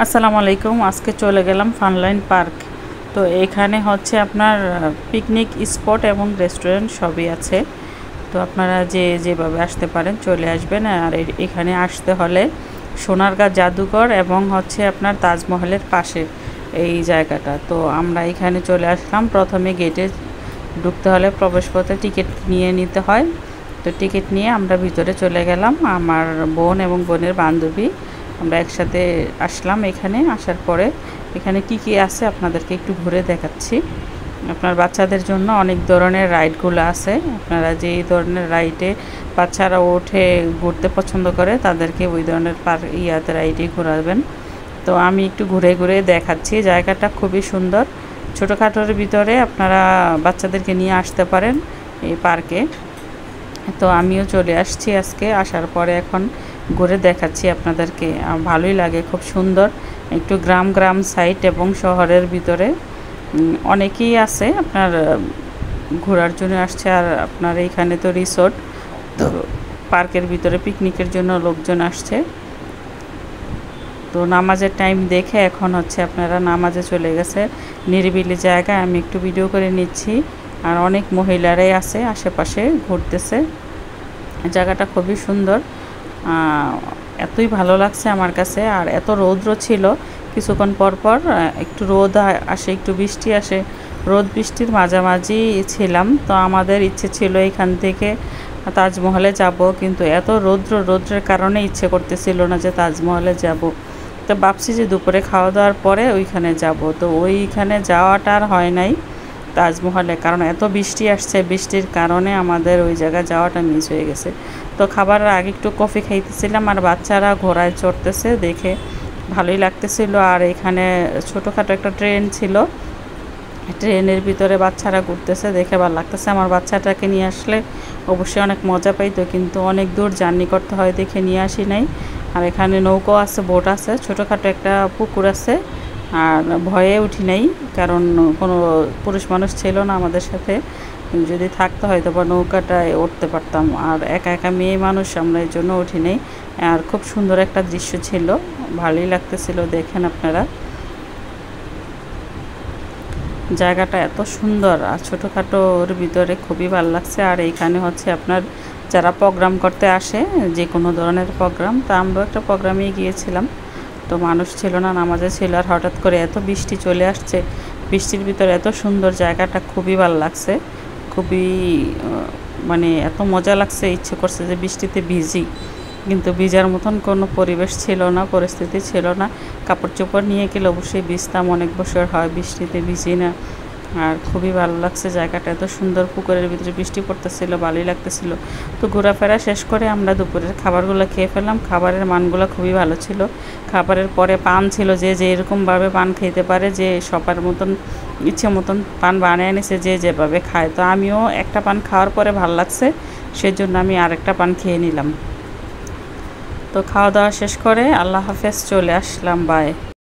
আসসালামু আলাইকুম। আজকে চলে গেলাম ফানলাইন পার্ক। তো এখানে হচ্ছে আপনার পিকনিক স্পট এবং রেস্টুরেন্ট সবই আছে। তো আপনারা যেভাবে আসতে পারেন চলে আসবেন। আর এখানে আসতে হলে সোনারগাঁ জাদুঘর এবং হচ্ছে আপনার তাজমহলের পাশে এই জায়গাটা। তো আমরা এখানে চলে আসলাম। প্রথমে গেটে ঢুকতে হলে প্রবেশপথে টিকিট নিয়ে নিতে হয়। তো টিকিট নিয়ে আমরা ভিতরে চলে গেলাম। আমার বোন এবং বোনের বান্ধবী আমরা একসাথে আসলাম। এখানে আসার পরে এখানে কি আছে আপনাদেরকে একটু ঘুরে দেখাচ্ছি। আপনার বাচ্চাদের জন্য অনেক ধরনের রাইডগুলো আছে। আপনারা যেই ধরনের রাইডে বাচ্চারা ওঠে ঘুরতে পছন্দ করে তাদেরকে ওই ধরনের রাইডে ঘোরাবেন। তো আমি একটু ঘুরে ঘুরে দেখাচ্ছি। জায়গাটা খুবই সুন্দর। ছোটোখাটোর ভিতরে আপনারা বাচ্চাদেরকে নিয়ে আসতে পারেন এই পার্কে। তো আমিও চলে আসছি আজকে। আসার পরে এখন ঘুরে দেখাচ্ছি আপনাদেরকে। ভালোই লাগে, খুব সুন্দর। একটু গ্রাম সাইড এবং শহরের ভিতরে অনেকেই আছে আপনার ঘোরার জন্য আসছে। আর আপনার এইখানে তো রিসোর্ট, তো পার্কের ভিতরে পিকনিকের জন্য লোকজন আসছে। তো নামাজের টাইম দেখে এখন হচ্ছে আপনারা নামাজে চলে গেছে। নিরিবিলি জায়গায় আমি একটু ভিডিও করে নিচ্ছি। আর অনেক মহিলারাই আছে আশেপাশে ঘুরতেছে। জায়গাটা খুবই সুন্দর। এতই ভালো লাগছে আমার কাছে। আর এত রৌদ্র ছিল, কিছুক্ষণ পর পর একটু রোদ আসে, একটু বৃষ্টি আসে। রোদ বৃষ্টির মাঝামাঝি ছিলাম। তো আমাদের ইচ্ছে ছিল এখান থেকে তাজমহলে যাব, কিন্তু এত রৌদ্রের কারণে ইচ্ছে করতেছিল না যে তাজমহলে যাব। তো ভাবছি যে দুপুরে খাওয়া দাওয়ার পরে ওইখানে যাব। তো ওইখানে যাওয়াটা আর হয় নাই তাজমহলে, কারণ এত বৃষ্টি আসছে। বৃষ্টির কারণে আমাদের ওই জায়গায় যাওয়াটা মিস হয়ে গেছে। তো খাবারের আগে একটু কফি খাইতেছিলাম। আর বাচ্চারা ঘোড়ায় চড়তেছে দেখে ভালোই লাগতেছিল। আর এখানে ছোটোখাটো একটা ট্রেন ছিল, ট্রেনের ভিতরে বাচ্চারা ঘুরতেছে দেখে ভালো লাগতেছে। আমার বাচ্চাটাকে নিয়ে আসলে অবশ্যই অনেক মজা পাইতো, কিন্তু অনেক দূর জার্নি করতে হয় দেখে নিয়ে আসি নাই। আর এখানে নৌকো আছে, বোট আছে, ছোটোখাটো একটা পুকুর আছে। আর ভয়ে উঠি নাই, কারণ কোনো পুরুষ মানুষ ছিল না আমাদের সাথে। যদি থাকতে হয়তো বা নৌকাটায় উঠতে পারতাম। আর একা একা মেয়ে মানুষ, আমরা এই জন্য উঠি নাই। আর খুব সুন্দর একটা দৃশ্য ছিল, ভালোই লাগতেছিল। দেখেন আপনারা, জায়গাটা এত সুন্দর আর ছোটোখাটোর ভিতরে খুবই ভালো লাগছে। আর এইখানে হচ্ছে আপনার যারা প্রোগ্রাম করতে আসে, যে কোনো ধরনের প্রোগ্রাম, তা আমরাও একটা প্রোগ্রামে গিয়েছিলাম। তো মানুষ ছিল না, নামাজে ছিল। আর হঠাৎ করে এত বৃষ্টি চলে আসছে, বৃষ্টির ভিতরে এত সুন্দর জায়গাটা, খুবই ভালো লাগছে। খুবই মানে এত মজা লাগছে, ইচ্ছে করছে যে বৃষ্টিতে ভিজি, কিন্তু ভিজার মতন কোনো পরিবেশ ছিল না, পরিস্থিতি ছিল না। কাপড় চোপড় নিয়ে গেলে অবশ্যই ভিজতাম, অনেক বছর হয় বৃষ্টিতে ভিজি না। আর খুবই ভালো লাগছে জায়গাটা, এত সুন্দর। পুকুরের ভিতরে বৃষ্টি পড়তেছিল, ভালোই লাগতেছিল। তো ঘোরাফেরা শেষ করে আমরা দুপুরের খাবারগুলো খেয়ে ফেললাম। খাবারের মানগুলো খুবই ভালো ছিল। খাবারের পরে পান ছিল, যে এরকমভাবে পান খেতে পারে, যে সবার মতন ইচ্ছে মতন পান বানিয়ে এনেছে, যে যেভাবে খায়। তো আমিও একটা পান খাওয়ার পরে ভালো লাগছে, সেজন্য আমি আরেকটা পান খেয়ে নিলাম। তো খাওয়া দাওয়া শেষ করে আল্লাহ হাফেজ, চলে আসলাম, বাই।